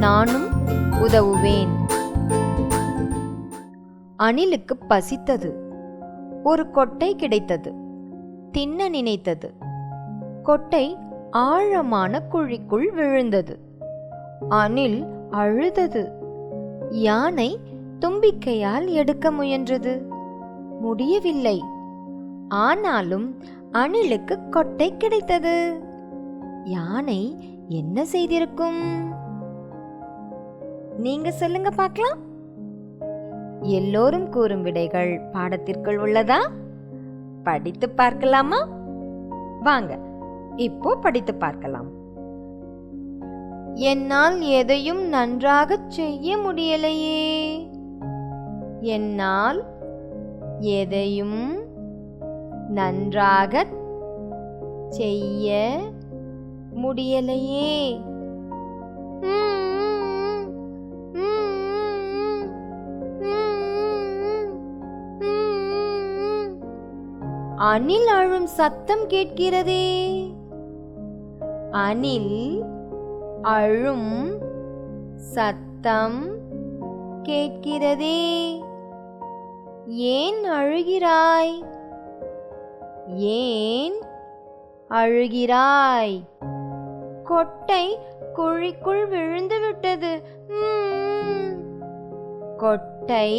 நானும் உதவுவேன். அணிலுக்கு பசித்தது. ஒரு கொட்டை கிடைத்தது. தின்ன நினைத்தது. கொட்டை ஆழமான குழிக்குள் விழுந்தது. அணில் அழுதது. யானை தும்பிக்கையால் எடுக்க முயன்றது. முடியவில்லை. ஆனாலும் அணிலுக்கு கொட்டை கிடைத்தது. யானை என்ன செய்திருக்கும்? நீங்க சொல்லுங்க பார்க்கலாம். எல்லோரும் கூறும் விடைகள் பாடத்திற்குள் உள்ளதா? படித்து பார்க்கலாமா? வாங்க இப்போ படித்து பார்க்கலாம். என்னால் எதையும் நன்றாக செய்ய முடியலையே. என்னால் எதையும் நன்றாக செய்ய முடியலையே. அணில் அழும் சத்தம் கேட்கிறதே. அணில் அழும் சத்தம் கேட்கிறதே. ஏன் அழுகிறாய்? ஏன் அழுகிறாய்? கொட்டை குழிக்குள் விழுந்து விட்டது. கொட்டை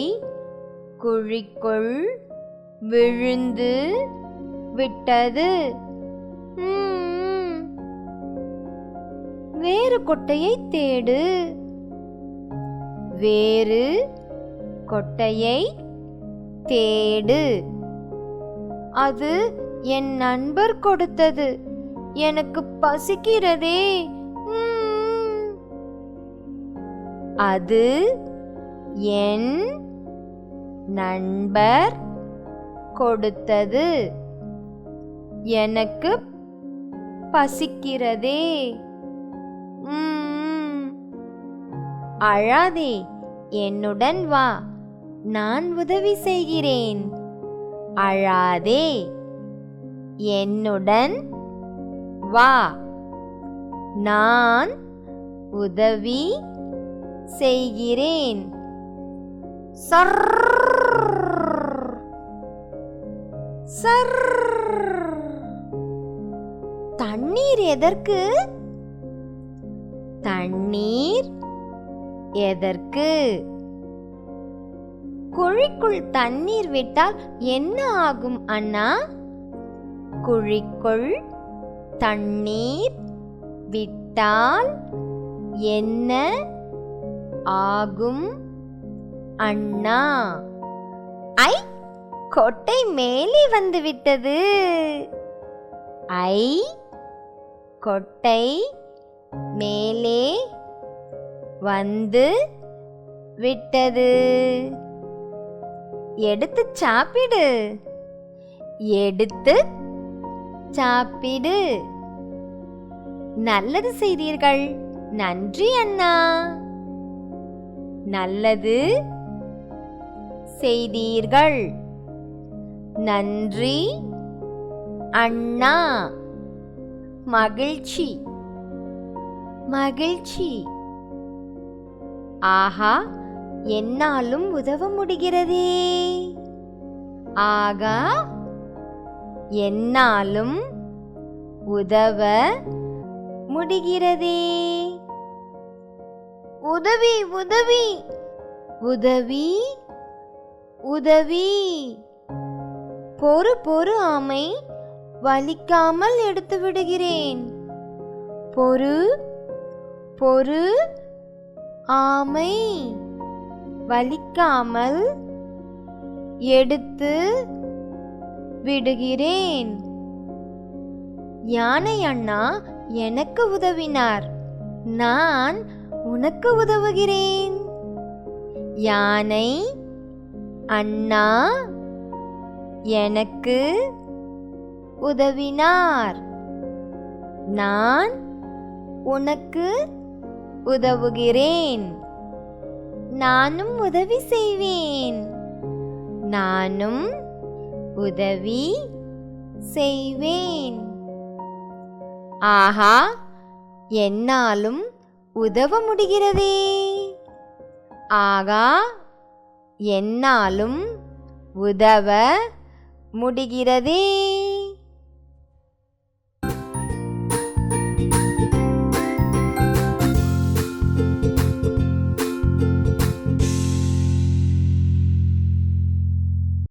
குழிக்குள் விழுந்து விட்டது. வேறு கொட்டையை தேடு. வேறு கொட்டையை தேடு. அது என் நண்பர் கொடுத்தது. எனக்கு பசிக்கிறதே. அது என் நண்பர் கொடுத்தது. எனக்கு பசிக்கிறதே. அழாதே, என்னுடன் வா, நான் உதவி செய்கிறேன். அழாதே, என்னுடன் வா, நான் உதவி செய்கிறேன். Sir sir. தண்ணீர் எதற்கு? தண்ணீர் எதற்கு? குழிக்குள் தண்ணீர் விட்டால் என்ன ஆகும் அண்ணா? குழிக்குள் தண்ணீர் விட்டால் என்ன ஆகும் அண்ணா? ஐ, கொட்டை மேலே வந்து விட்டது. ஐ, கொட்டை மேலே வந்து விட்டது. எடுத்து சாப்பிடு. எடுத்து சாப்பிடு. நல்லது செய்தீர்கள். நன்றி அண்ணா. நல்லது செய்தீர்கள். நன்றி அண்ணா. மகிழ்ச்சி மகிழ்ச்சி. ஆஹா, என்னாலும் உதவ முடிகிறதே. ஆகா, என்னாலும் உதவ முடிகிறதே. உதவி உதவி உதவி உதவி. பொறு பொறு ஆமை, வலிக்காமல் எடுத்து விடுகிறேன். பொறு பொறு ஆமை, வலிக்காமல் எடுத்து விடுகிறேன். யானை அண்ணா எனக்கு உதவினார். நான் உனக்கு உதவுகிறேன். யானை அண்ணா எனக்கு உதவினார். நான் உனக்கு உதவுகிறேன். நானும் உதவி செய்வேன். நானும் உதவி செய்வேன். ஆஹா, என்னாலும் உதவ முடிகிறதே. ஆகா, என்னாலும் உதவ முடிகிறதே.